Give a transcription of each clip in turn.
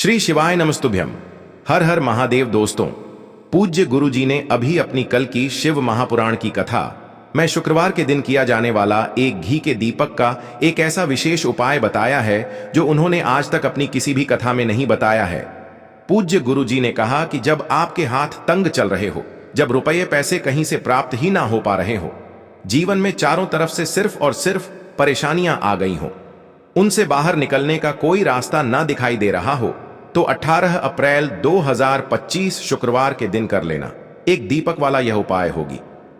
श्री शिवाय नमस्तुभ्यम। हर हर महादेव। दोस्तों, पूज्य गुरु जी ने अभी अपनी कल की शिव महापुराण की कथा मैं शुक्रवार के दिन किया जाने वाला एक घी के दीपक का एक ऐसा विशेष उपाय बताया है जो उन्होंने आज तक अपनी किसी भी कथा में नहीं बताया है। पूज्य गुरु जी ने कहा कि जब आपके हाथ तंग चल रहे हो, जब रुपये पैसे कहीं से प्राप्त ही ना हो पा रहे हो, जीवन में चारों तरफ से सिर्फ और सिर्फ परेशानियां आ गई हो, उनसे बाहर निकलने का कोई रास्ता ना दिखाई दे रहा हो, तो 18 अप्रैल 2025 शुक्रवार के दिन कर लेना। एक दीपक वाला यह उपाय होगी।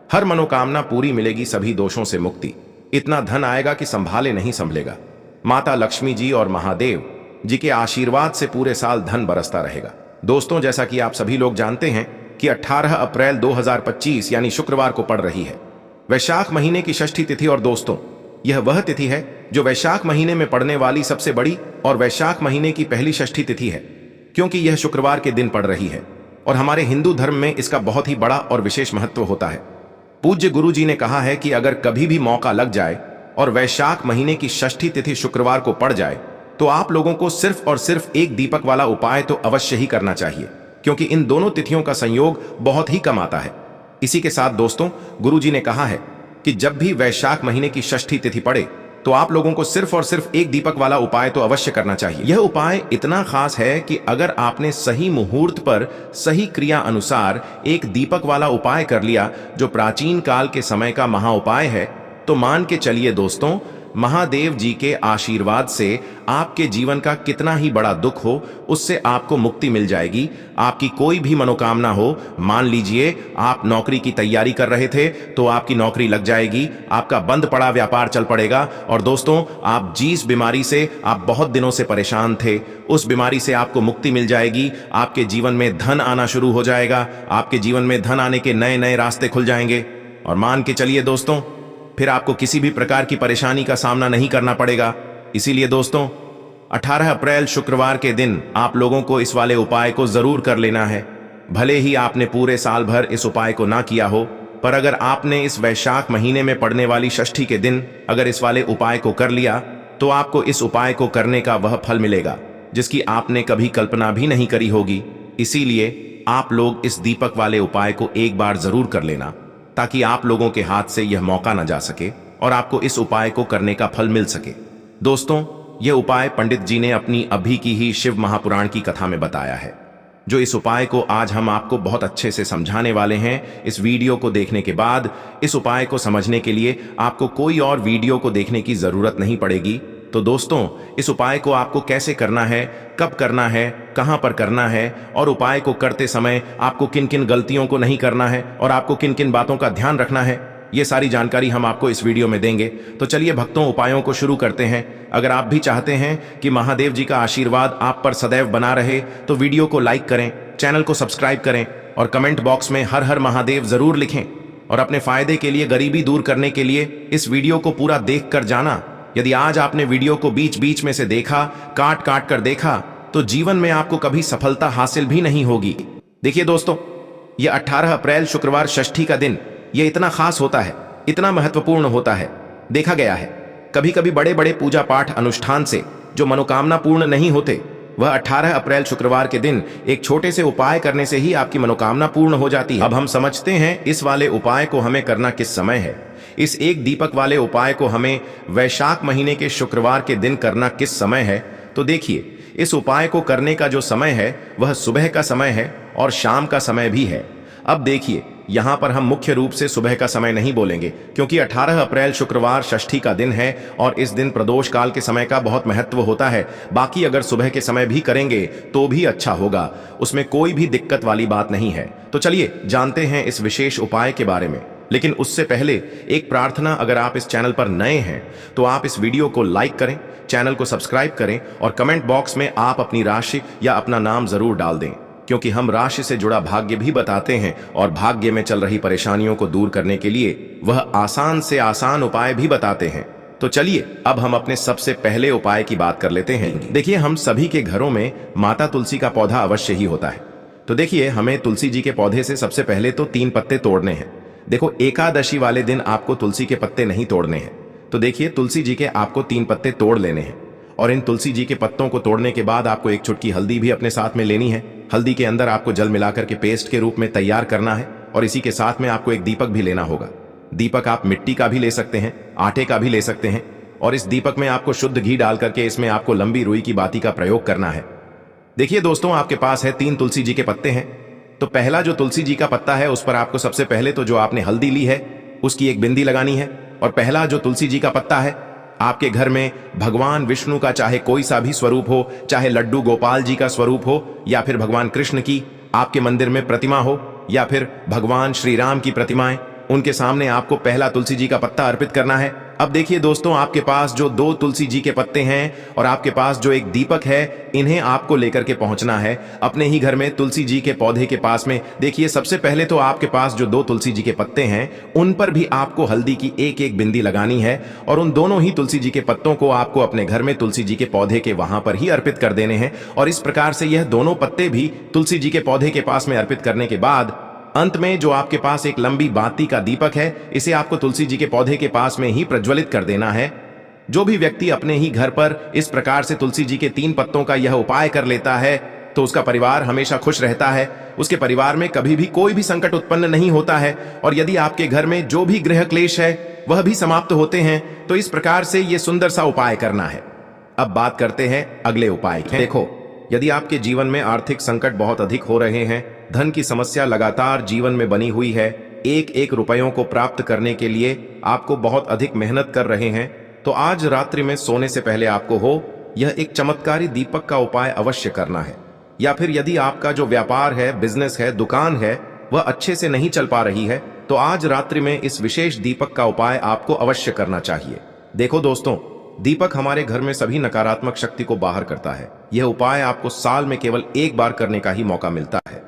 हर मनोकामना पूरी मिलेगी, सभी दोषों से मुक्ति। इतना धन आएगा कि संभाले नहीं संभलेगा। माता लक्ष्मी जी और महादेव जी के आशीर्वाद से पूरे साल धन बरसता रहेगा। दोस्तों, जैसा कि आप सभी लोग जानते हैं कि 18 अप्रैल 2025 यानी शुक्रवार को पड़ रही है वैशाख महीने की षष्ठी तिथि। और दोस्तों, यह वह तिथि है जो वैशाख महीने में पड़ने वाली सबसे बड़ी और वैशाख महीने की पहली षष्ठी तिथि है, क्योंकि यह शुक्रवार के दिन पड़ रही है और हमारे हिंदू धर्म में इसका बहुत ही बड़ा और विशेष महत्व होता है। पूज्य गुरु जी ने कहा है कि अगर कभी भी मौका लग जाए और वैशाख महीने की षष्ठी तिथि शुक्रवार को पड़ जाए तो आप लोगों को सिर्फ और सिर्फ एक दीपक वाला उपाय तो अवश्य ही करना चाहिए, क्योंकि इन दोनों तिथियों का संयोग बहुत ही कम आता है। इसी के साथ दोस्तों, गुरु जी ने कहा है कि जब भी वैशाख महीने की षष्ठी तिथि पड़े तो आप लोगों को सिर्फ और सिर्फ एक दीपक वाला उपाय तो अवश्य करना चाहिए। यह उपाय इतना खास है कि अगर आपने सही मुहूर्त पर सही क्रिया अनुसार एक दीपक वाला उपाय कर लिया, जो प्राचीन काल के समय का महा उपाय है, तो मान के चलिए दोस्तों, महादेव जी के आशीर्वाद से आपके जीवन का कितना ही बड़ा दुख हो, उससे आपको मुक्ति मिल जाएगी। आपकी कोई भी मनोकामना हो, मान लीजिए आप नौकरी की तैयारी कर रहे थे तो आपकी नौकरी लग जाएगी, आपका बंद पड़ा व्यापार चल पड़ेगा। और दोस्तों, आप जिस बीमारी से आप बहुत दिनों से परेशान थे, उस बीमारी से आपको मुक्ति मिल जाएगी। आपके जीवन में धन आना शुरू हो जाएगा। आपके जीवन में धन आने के नए नए रास्ते खुल जाएंगे। और मान के चलिए दोस्तों, फिर आपको किसी भी प्रकार की परेशानी का सामना नहीं करना पड़ेगा। इसीलिए दोस्तों, 18 अप्रैल शुक्रवार के दिन आप लोगों को इस वाले उपाय को जरूर कर लेना है। भले ही आपने पूरे साल भर इस उपाय को ना किया हो, पर अगर आपने इस वैशाख महीने में पड़ने वाली षष्ठी के दिन अगर इस वाले उपाय को कर लिया, तो आपको इस उपाय को करने का वह फल मिलेगा जिसकी आपने कभी कल्पना भी नहीं करी होगी। इसीलिए आप लोग इस दीपक वाले उपाय को एक बार जरूर कर लेना, ताकि आप लोगों के हाथ से यह मौका न जा सके और आपको इस उपाय को करने का फल मिल सके। दोस्तों, यह उपाय पंडित जी ने अपनी अभी की ही शिव महापुराण की कथा में बताया है, जो इस उपाय को आज हम आपको बहुत अच्छे से समझाने वाले हैं। इस वीडियो को देखने के बाद इस उपाय को समझने के लिए आपको कोई और वीडियो को देखने की जरूरत नहीं पड़ेगी। तो दोस्तों, इस उपाय को आपको कैसे करना है, कब करना है, कहां पर करना है, और उपाय को करते समय आपको किन किन गलतियों को नहीं करना है और आपको किन किन बातों का ध्यान रखना है, ये सारी जानकारी हम आपको इस वीडियो में देंगे। तो चलिए भक्तों, उपायों को शुरू करते हैं। अगर आप भी चाहते हैं कि महादेव जी का आशीर्वाद आप पर सदैव बना रहे, तो वीडियो को लाइक करें, चैनल को सब्सक्राइब करें और कमेंट बॉक्स में हर हर महादेव जरूर लिखें। और अपने फायदे के लिए, गरीबी दूर करने के लिए इस वीडियो को पूरा देख कर जाना। यदि आज आपने वीडियो को बीच बीच में से देखा, काट काट कर देखा, तो जीवन में आपको कभी सफलता हासिल भी नहीं होगी। देखिए दोस्तों, यह 18 अप्रैल शुक्रवार षष्ठी का दिन यह इतना खास होता है, इतना महत्वपूर्ण होता है। देखा गया है कभी कभी बड़े बड़े पूजा पाठ अनुष्ठान से जो मनोकामना पूर्ण नहीं होते, वह 18 अप्रैल शुक्रवार के दिन एक छोटे से उपाय करने से ही आपकी मनोकामना पूर्ण हो जाती है। अब हम समझते हैं इस वाले उपाय को हमें करना किस समय है। इस एक दीपक वाले उपाय को हमें वैशाख महीने के शुक्रवार के दिन करना किस समय है। तो देखिए, इस उपाय को करने का जो समय है वह सुबह का समय है और शाम का समय भी है। अब देखिए, यहां पर हम मुख्य रूप से सुबह का समय नहीं बोलेंगे, क्योंकि 18 अप्रैल शुक्रवार षष्ठी का दिन है और इस दिन प्रदोष काल के समय का बहुत महत्व होता है। बाकी अगर सुबह के समय भी करेंगे तो भी अच्छा होगा, उसमें कोई भी दिक्कत वाली बात नहीं है। तो चलिए जानते हैं इस विशेष उपाय के बारे में। लेकिन उससे पहले एक प्रार्थना, अगर आप इस चैनल पर नए हैं तो आप इस वीडियो को लाइक करें, चैनल को सब्सक्राइब करें और कमेंट बॉक्स में आप अपनी राशि या अपना नाम जरूर डाल दें, क्योंकि हम राशि से जुड़ा भाग्य भी बताते हैं और भाग्य में चल रही परेशानियों को दूर करने के लिए वह आसान से आसान उपाय भी बताते हैं। तो चलिए अब हम अपने सबसे पहले उपाय की बात कर लेते हैं। देखिए, हम सभी के घरों में माता तुलसी का पौधा अवश्य ही होता है। तो देखिए, हमें तुलसी जी के पौधे से सबसे पहले तो 3 पत्ते तोड़ने हैं। देखो, एकादशी वाले दिन आपको तुलसी के पत्ते नहीं तोड़ने हैं। तो देखिए, तुलसी जी के आपको 3 पत्ते तोड़ लेने हैं और इन तुलसी जी के पत्तों को तोड़ने के बाद आपको एक चुटकी हल्दी भी अपने साथ में लेनी है। हल्दी के अंदर आपको जल मिलाकर के पेस्ट के रूप में तैयार करना है और इसी के साथ में आपको एक दीपक भी लेना होगा। दीपक आप मिट्टी का भी ले सकते हैं, आटे का भी ले सकते हैं और इस दीपक में आपको शुद्ध घी डाल करके इसमें आपको लंबी रुई की बाती का प्रयोग करना है। देखिए दोस्तों, आपके पास है 3 तुलसी जी के पत्ते हैं। तो पहला जो तुलसी जी का पत्ता है उस पर आपको सबसे पहले तो जो आपने हल्दी ली है उसकी एक बिंदी लगानी है। और पहला जो तुलसी जी का पत्ता है, आपके घर में भगवान विष्णु का चाहे कोई सा भी स्वरूप हो, चाहे लड्डू गोपाल जी का स्वरूप हो या फिर भगवान कृष्ण की आपके मंदिर में प्रतिमा हो या फिर भगवान श्री राम की प्रतिमाएं, उनके सामने आपको पहला तुलसी जी का पत्ता अर्पित करना है। अब देखिए दोस्तों, आपके पास जो 2 तुलसी जी के पत्ते हैं और आपके पास जो एक दीपक है, इन्हें आपको लेकर के पहुंचना है अपने ही घर में तुलसी जी के पौधे के पास में। देखिए, सबसे पहले तो आपके पास जो 2 तुलसी जी के पत्ते हैं उन पर भी आपको हल्दी की एक बिंदी लगानी है और उन दोनों ही तुलसी जी के पत्तों को आपको अपने घर में तुलसी जी के पौधे के वहां पर ही अर्पित कर देने हैं। और इस प्रकार से यह दोनों पत्ते भी तुलसी जी के पौधे के पास में अर्पित करने के बाद अंत में जो आपके पास एक लंबी बाती का दीपक है, इसे आपको तुलसी जी के पौधे के पास में ही प्रज्वलित कर देना है। जो भी व्यक्ति अपने ही घर पर इस प्रकार से तुलसी जी के 3 पत्तों का यह उपाय कर लेता है तो उसका परिवार हमेशा खुश रहता है। उसके परिवार में कभी भी कोई भी संकट उत्पन्न नहीं होता है और यदि आपके घर में जो भी गृह क्लेश है वह भी समाप्त होते हैं। तो इस प्रकार से यह सुंदर सा उपाय करना है। अब बात करते हैं अगले उपाय की। देखो, यदि आपके जीवन में आर्थिक संकट बहुत अधिक हो रहे हैं, धन की समस्या लगातार जीवन में बनी हुई है, एक रुपयों को प्राप्त करने के लिए आपको बहुत अधिक मेहनत कर रहे हैं, तो आज रात्रि में सोने से पहले आपको हो यह एक चमत्कारी दीपक का उपाय अवश्य करना है। या फिर यदि आपका जो व्यापार है, बिजनेस है, दुकान है, वह अच्छे से नहीं चल पा रही है, तो आज रात्रि में इस विशेष दीपक का उपाय आपको अवश्य करना चाहिए। देखो दोस्तों, दीपक हमारे घर में सभी नकारात्मक शक्ति को बाहर करता है। यह उपाय आपको साल में केवल एक बार करने का ही मौका मिलता है।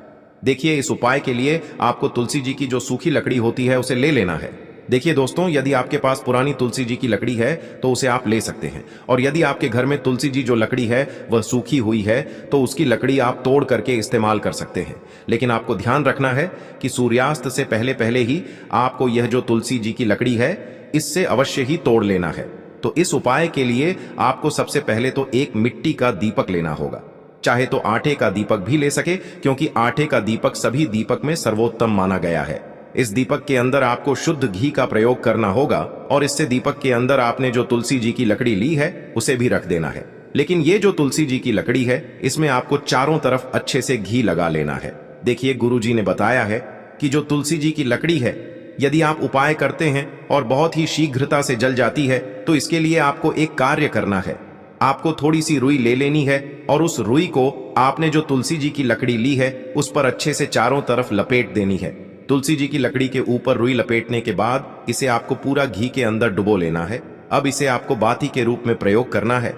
देखिए, इस उपाय के लिए आपको तुलसी जी की जो सूखी लकड़ी होती है उसे ले लेना है। देखिए दोस्तों, यदि आपके पास पुरानी तुलसी जी की लकड़ी है तो उसे आप ले सकते हैं और यदि आपके घर में तुलसी जी जो लकड़ी है वह सूखी हुई है तो उसकी लकड़ी आप तोड़ करके इस्तेमाल कर सकते हैं। लेकिन आपको ध्यान रखना है कि सूर्यास्त से पहले पहले ही आपको यह जो तुलसी जी की लकड़ी है इससे अवश्य ही तोड़ लेना है। तो इस उपाय के लिए आपको सबसे पहले तो एक मिट्टी का दीपक लेना होगा। चाहे तो आटे का दीपक भी ले सके, क्योंकि आटे का दीपक सभी दीपक में सर्वोत्तम माना गया है। इस दीपक के अंदर आपको शुद्ध घी का प्रयोग करना होगा और इससे दीपक के अंदर आपने जो तुलसी जी की लकड़ी ली है उसे भी रख देना है। लेकिन ये जो तुलसी जी की लकड़ी है इसमें आपको चारों तरफ अच्छे से घी लगा लेना है। देखिए, गुरु जी ने बताया है कि जो तुलसी जी की लकड़ी है, यदि आप उपाय करते हैं और बहुत ही शीघ्रता से जल जाती है तो इसके लिए आपको एक कार्य करना है। आपको थोड़ी सी रुई ले लेनी है और उस रुई को आपने जो तुलसी जी की लकड़ी ली है उस पर अच्छे से चारों तरफ लपेट देनी है। तुलसी जी की लकड़ी के ऊपर रुई लपेटने के बाद इसे आपको पूरा घी के अंदर डुबो लेना है। अब इसे आपको बाती के रूप में प्रयोग करना है।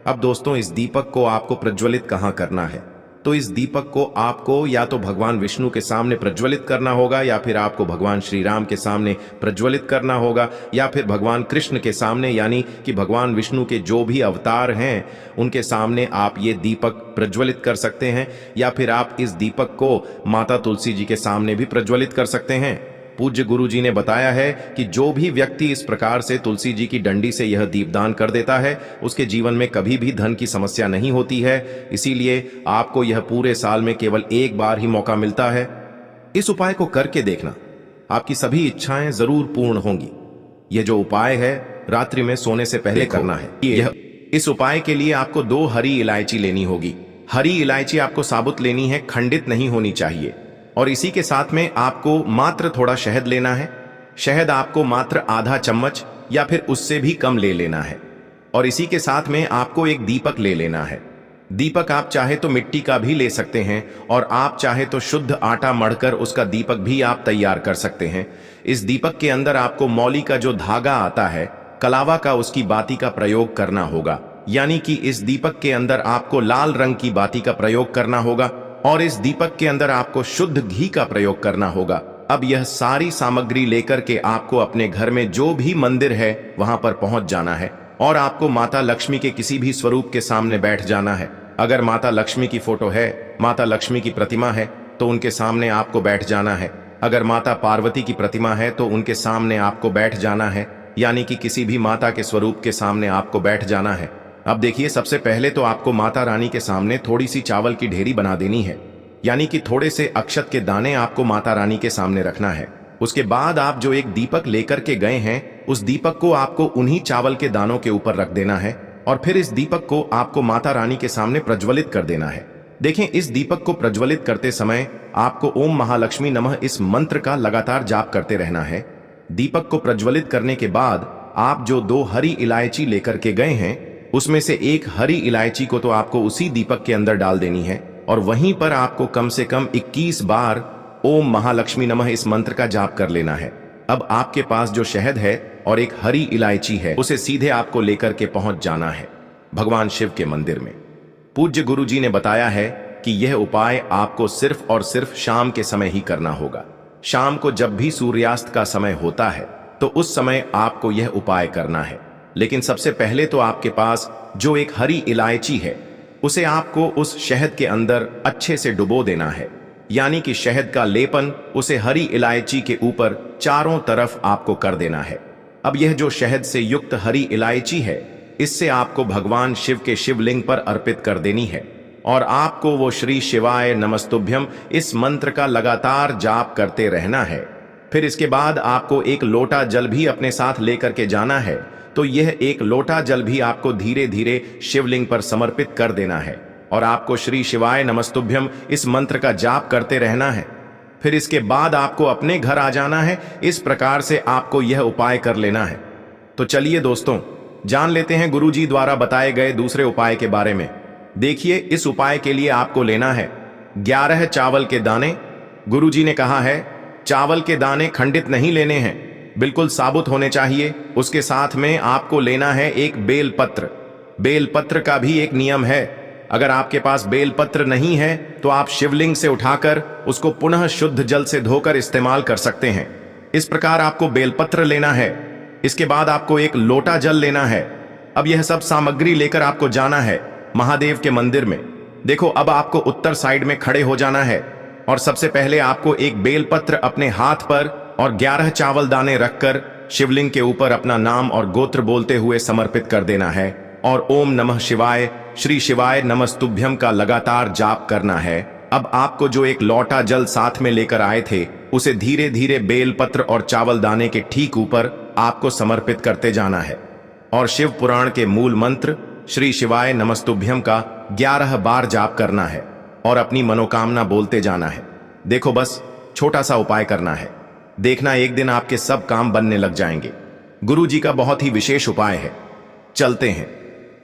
अब दोस्तों, इस दीपक को आपको प्रज्वलित कहाँ करना है? तो इस दीपक को आपको या तो भगवान विष्णु के सामने प्रज्वलित करना होगा या फिर आपको भगवान श्री राम के सामने प्रज्वलित करना होगा या फिर भगवान कृष्ण के सामने, यानी कि भगवान विष्णु के जो भी अवतार हैं उनके सामने आप ये दीपक प्रज्वलित कर सकते हैं। या फिर आप इस दीपक को माता तुलसी जी के सामने भी प्रज्वलित कर सकते हैं। पूज्य गुरु जी ने बताया है कि जो भी व्यक्ति इस प्रकार से तुलसी जी की डंडी से यह दीपदान कर देता है उसके जीवन में कभी भी धन की समस्या नहीं होती है। इसीलिए आपको यह पूरे साल में केवल एक बार ही मौका मिलता है। इस उपाय को करके देखना, आपकी सभी इच्छाएं जरूर पूर्ण होंगी। यह जो उपाय है रात्रि में सोने से पहले करना है। इस उपाय के लिए आपको 2 हरी इलायची लेनी होगी। हरी इलायची आपको साबुत लेनी है, खंडित नहीं होनी चाहिए। और इसी के साथ में आपको मात्र थोड़ा शहद लेना है। शहद आपको मात्र आधा चम्मच या फिर उससे भी कम ले लेना है। और इसी के साथ में आपको एक दीपक ले लेना है। दीपक आप चाहे तो मिट्टी का भी ले सकते हैं और आप चाहे तो शुद्ध आटा मढ़कर उसका दीपक भी आप तैयार कर सकते हैं। इस दीपक के अंदर आपको मौली का जो धागा आता है, कलावा का, उसकी बाती का प्रयोग करना होगा। यानी कि इस दीपक के अंदर आपको लाल रंग की बाती का प्रयोग करना होगा और इस दीपक के अंदर आपको शुद्ध घी का प्रयोग करना होगा। अब यह सारी सामग्री लेकर के आपको अपने घर में जो भी मंदिर है वहां पर पहुंच जाना है और आपको माता लक्ष्मी के किसी भी स्वरूप के सामने बैठ जाना है। अगर माता लक्ष्मी की फोटो है, माता लक्ष्मी की प्रतिमा है तो उनके सामने आपको बैठ जाना है। अगर माता पार्वती की प्रतिमा है तो उनके सामने आपको बैठ जाना है, यानी कि किसी भी माता के स्वरूप के सामने आपको बैठ जाना है। अब देखिए, सबसे पहले तो आपको माता रानी के सामने थोड़ी सी चावल की ढेरी बना देनी है, यानी कि थोड़े से अक्षत के दाने आपको माता रानी के सामने रखना है। उसके बाद आप जो एक दीपक लेकर के गए हैं, उस दीपक को आपको उन्हीं चावल के दानों के ऊपर रख देना है और फिर इस दीपक को आपको माता रानी के सामने प्रज्वलित कर देना है। देखें, इस दीपक को प्रज्वलित करते समय आपको ओम महालक्ष्मी नमः इस मंत्र का लगातार जाप करते रहना है। दीपक को प्रज्वलित करने के बाद आप जो 2 हरी इलायची लेकर के गए हैं, उसमें से एक हरी इलायची को तो आपको उसी दीपक के अंदर डाल देनी है और वहीं पर आपको कम से कम 21 बार ओम महालक्ष्मी नमः इस मंत्र का जाप कर लेना है। अब आपके पास जो शहद है और एक हरी इलायची है, उसे सीधे आपको लेकर के पहुंच जाना है भगवान शिव के मंदिर में। पूज्य गुरु जी ने बताया है कि यह उपाय आपको सिर्फ और सिर्फ शाम के समय ही करना होगा। शाम को जब भी सूर्यास्त का समय होता है तो उस समय आपको यह उपाय करना है। लेकिन सबसे पहले तो आपके पास जो एक हरी इलायची है, उसे आपको उस शहद के अंदर अच्छे से डुबो देना है, यानी कि शहद का लेपन उसे हरी इलायची के ऊपर चारों तरफ आपको कर देना है। अब यह जो शहद से युक्त हरी इलायची है, इससे आपको भगवान शिव के शिवलिंग पर अर्पित कर देनी है और आपको वो श्री शिवाय नमस्तुभ्यम इस मंत्र का लगातार जाप करते रहना है। फिर इसके बाद आपको एक लोटा जल भी अपने साथ लेकर के जाना है, तो यह एक लोटा जल भी आपको धीरे धीरे शिवलिंग पर समर्पित कर देना है और आपको श्री शिवाय नमस्तुभ्यम इस मंत्र का जाप करते रहना है। फिर इसके बाद आपको अपने घर आ जाना है। इस प्रकार से आपको यह उपाय कर लेना है। तो चलिए दोस्तों, जान लेते हैं गुरु जी द्वारा बताए गए दूसरे उपाय के बारे में। देखिए, इस उपाय के लिए आपको लेना है 11 चावल के दाने। गुरु जी ने कहा है चावल के दाने खंडित नहीं लेने हैं, बिल्कुल साबुत होने चाहिए। उसके साथ में आपको लेना है एक बेलपत्र। बेलपत्र का भी एक नियम है, अगर आपके पास बेलपत्र नहीं है तो आप शिवलिंग से उठाकर उसको पुनः शुद्ध जल से धोकर इस्तेमाल कर सकते हैं। इस प्रकार आपको बेलपत्र लेना है। इसके बाद आपको एक लोटा जल लेना है। अब यह सब सामग्री लेकर आपको जाना है महादेव के मंदिर में। देखो, अब आपको उत्तर साइड में खड़े हो जाना है और सबसे पहले आपको एक बेलपत्र अपने हाथ पर और 11 चावल दाने रखकर शिवलिंग के ऊपर अपना नाम और गोत्र बोलते हुए समर्पित कर देना है और ओम नमः शिवाय श्री शिवाय नमस्तुभ्यम का लगातार जाप करना है। अब आपको जो एक लोटा जल साथ में लेकर आए थे, उसे धीरे धीरे बेलपत्र और चावल दाने के ठीक ऊपर आपको समर्पित करते जाना है और शिव पुराण के मूल मंत्र श्री शिवाय नमस्तुभ्यम का 11 बार जाप करना है और अपनी मनोकामना बोलते जाना है। देखो, बस छोटा सा उपाय करना है, देखना एक दिन आपके सब काम बनने लग जाएंगे। गुरु जी का बहुत ही विशेष उपाय है। चलते हैं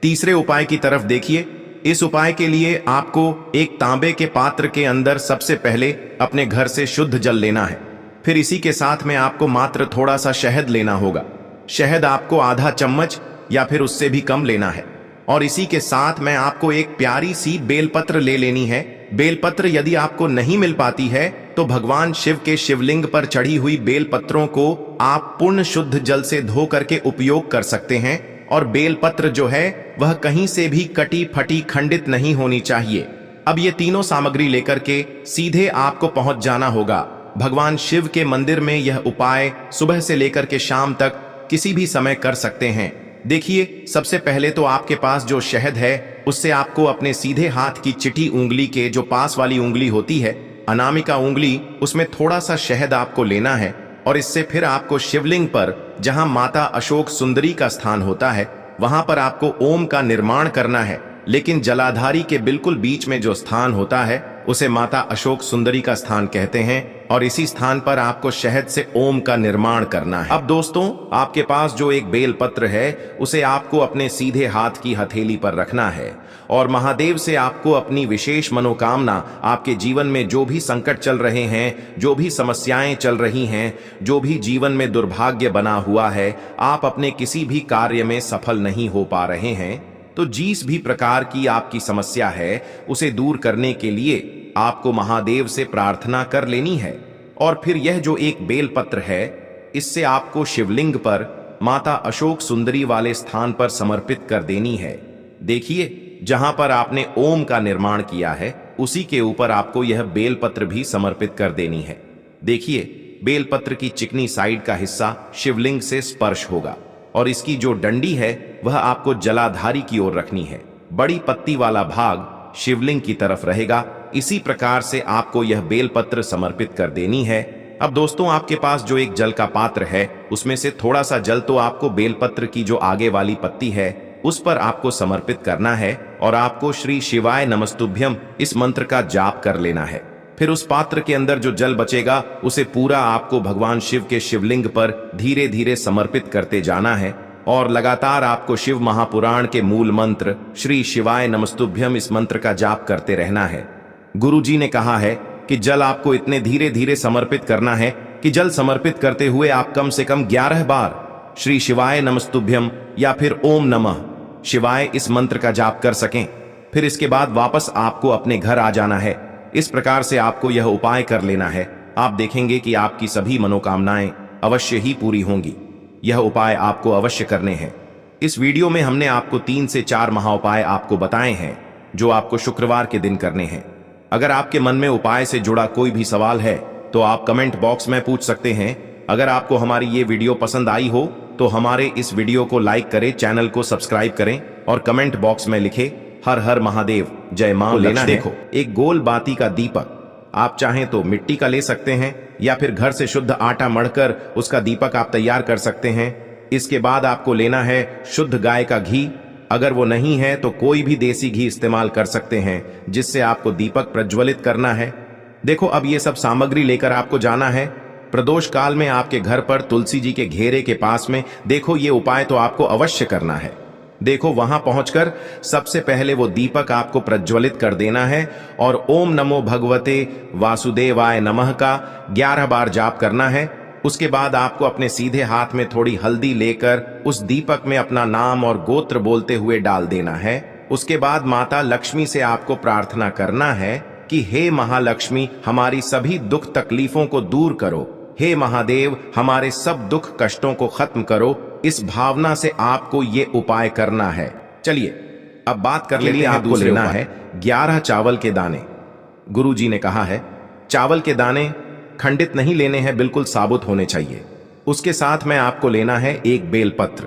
तीसरे उपाय की तरफ। देखिए, इस उपाय के लिए आपको एक तांबे के पात्र के अंदर सबसे पहले अपने घर से शुद्ध जल लेना है। फिर इसी के साथ में आपको मात्र थोड़ा सा शहद लेना होगा। शहद आपको आधा चम्मच या फिर उससे भी कम लेना है और इसी के साथ में आपको एक प्यारी सी बेलपत्र ले लेनी है। बेलपत्र यदि आपको नहीं मिल पाती है तो भगवान शिव के शिवलिंग पर चढ़ी हुई बेलपत्रों को आप पूर्ण शुद्ध जल से धो करके उपयोग कर सकते हैं और बेलपत्र जो है वह कहीं से भी कटी फटी खंडित नहीं होनी चाहिए। अब ये तीनों सामग्री लेकर के सीधे आपको पहुंच जाना होगा भगवान शिव के मंदिर में। यह उपाय सुबह से लेकर के शाम तक किसी भी समय कर सकते हैं। देखिए, सबसे पहले तो आपके पास जो शहद है, उससे आपको अपने सीधे हाथ की चिटी उंगली के जो पास वाली उंगली होती है, अनामिका उंगली, उसमें थोड़ा सा शहद आपको लेना है और इससे फिर आपको शिवलिंग पर जहां माता अशोक सुंदरी का स्थान होता है, वहां पर आपको ओम का निर्माण करना है। लेकिन जलाधारी के बिल्कुल बीच में जो स्थान होता है, उसे माता अशोक सुंदरी का स्थान कहते हैं और इसी स्थान पर आपको शहद से ओम का निर्माण करना है। अब दोस्तों, आपके पास जो एक बेलपत्र है, उसे आपको अपने सीधे हाथ की हथेली पर रखना है और महादेव से आपको अपनी विशेष मनोकामना, आपके जीवन में जो भी संकट चल रहे हैं, जो भी समस्याएं चल रही हैं, जो भी जीवन में दुर्भाग्य बना हुआ है, आप अपने किसी भी कार्य में सफल नहीं हो पा रहे हैं, तो जिस भी प्रकार की आपकी समस्या है, उसे दूर करने के लिए आपको महादेव से प्रार्थना कर लेनी है। और फिर यह जो एक बेलपत्र है, इससे आपको शिवलिंग पर माता अशोक सुंदरी वाले स्थान पर समर्पित कर देनी है। देखिए, जहां पर आपने ओम का निर्माण किया है, उसी के ऊपर आपको यह बेलपत्र भी समर्पित कर देनी है। देखिए, बेलपत्र की चिकनी साइड का हिस्सा शिवलिंग से स्पर्श होगा और इसकी जो डंडी है वह आपको जलाधारी की ओर रखनी है। बड़ी पत्ती वाला भाग शिवलिंग की तरफ रहेगा। इसी प्रकार से आपको यह बेलपत्र समर्पित कर देनी है। अब दोस्तों, आपके पास जो एक जल का पात्र है उसमें से थोड़ा सा जल तो आपको बेलपत्र की जो आगे वाली पत्ती है उस पर आपको समर्पित करना है और आपको श्री शिवाय नमस्तुभ्यम इस मंत्र का जाप कर लेना है। फिर उस पात्र के अंदर जो जल बचेगा उसे पूरा आपको भगवान शिव के शिवलिंग पर धीरे धीरे समर्पित करते जाना है और लगातार आपको शिव महापुराण के मूल मंत्र श्री शिवाय नमस्तुभ्यम इस मंत्र का जाप करते रहना है। गुरु जी ने कहा है कि जल आपको इतने धीरे धीरे समर्पित करना है कि जल समर्पित करते हुए आप कम से कम 11 बार श्री शिवाय नमस्तुभ्यम या फिर ओम नमः शिवाय इस मंत्र का जाप कर सकें। फिर इसके बाद वापस आपको अपने घर आ जाना है। इस प्रकार से आपको यह उपाय कर लेना है। आप देखेंगे कि आपकी सभी मनोकामनाएं अवश्य ही पूरी होंगी। यह उपाय आपको अवश्य करने हैं। इस वीडियो में हमने आपको 3 से 4 महाउपाय आपको बताए हैं जो आपको शुक्रवार के दिन करने हैं। अगर आपके मन में उपाय से जुड़ा कोई भी सवाल है तो आप कमेंट बॉक्स में पूछ सकते हैं। अगर आपको हमारी ये वीडियो पसंद आई हो तो हमारे इस वीडियो को लाइक करें, चैनल को सब्सक्राइब करें और कमेंट बॉक्स में लिखें हर हर महादेव, जय मां। लेना देखो एक गोल बाती का दीपक, आप चाहें तो मिट्टी का ले सकते हैं या फिर घर से शुद्ध आटा मढ़कर उसका दीपक आप तैयार कर सकते हैं। इसके बाद आपको लेना है शुद्ध गाय का घी। अगर वो नहीं है तो कोई भी देसी घी इस्तेमाल कर सकते हैं जिससे आपको दीपक प्रज्वलित करना है। देखो, अब ये सब सामग्री लेकर आपको जाना है प्रदोष काल में आपके घर पर तुलसी जी के घेरे के पास में। देखो, ये उपाय तो आपको अवश्य करना है। देखो, वहां पहुंचकर सबसे पहले वो दीपक आपको प्रज्वलित कर देना है और ओम नमो भगवते वासुदेवाय नमः का 11 बार जाप करना है। उसके बाद आपको अपने सीधे हाथ में थोड़ी हल्दी लेकर उस दीपक में अपना नाम और गोत्र बोलते हुए डाल देना है। उसके बाद माता लक्ष्मी से आपको प्रार्थना करना है कि हे महालक्ष्मी, हमारी सभी दुख तकलीफों को दूर करो। हे महादेव, हमारे सब दुख कष्टों को खत्म करो। इस भावना से आपको ये उपाय करना है। चलिए अब बात कर लेते हैं। आपको लेना है 11 चावल के दाने। गुरु जी ने कहा है चावल के दाने खंडित नहीं लेने हैं, बिल्कुल साबुत होने चाहिए। उसके साथ में आपको लेना है एक बेलपत्र।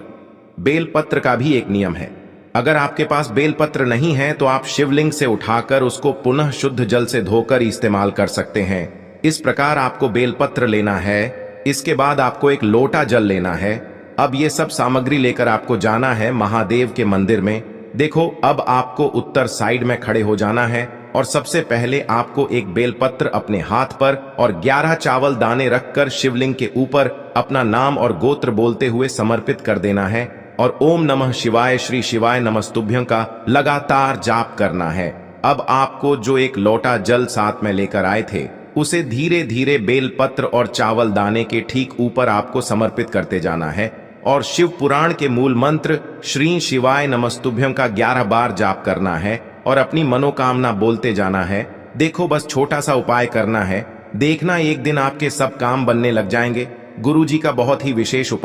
बेलपत्र का भी एक नियम है, अगर आपके पास बेलपत्र नहीं है तो आप शिवलिंग से उठाकर उसको पुनः शुद्ध जल से धोकर इस्तेमाल कर सकते हैं। इस प्रकार आपको बेलपत्र लेना है। इसके बाद आपको एक लोटा जल लेना है। अब ये सब सामग्री लेकर आपको जाना है महादेव के मंदिर में। देखो, अब आपको उत्तर साइड में खड़े हो जाना है और सबसे पहले आपको एक बेलपत्र अपने हाथ पर और 11 चावल दाने रखकर शिवलिंग के ऊपर अपना नाम और गोत्र बोलते हुए समर्पित कर देना है और ओम नमः शिवाय श्री शिवाय नमस्तुभ्यं का लगातार जाप करना है। अब आपको जो एक लोटा जल साथ में लेकर आए थे उसे धीरे धीरे बेलपत्र और चावल दाने के ठीक ऊपर आपको समर्पित करते जाना है और शिव पुराण के मूल मंत्र श्री शिवाय नमस्तुभ्यं का 11 बार जाप करना है और अपनी मनोकामना बोलते जाना है। देखो, बस छोटा सा उपाय करना है, देखना एक दिन आपके सब काम बनने लग जाएंगे। गुरु जी का बहुत ही विशेष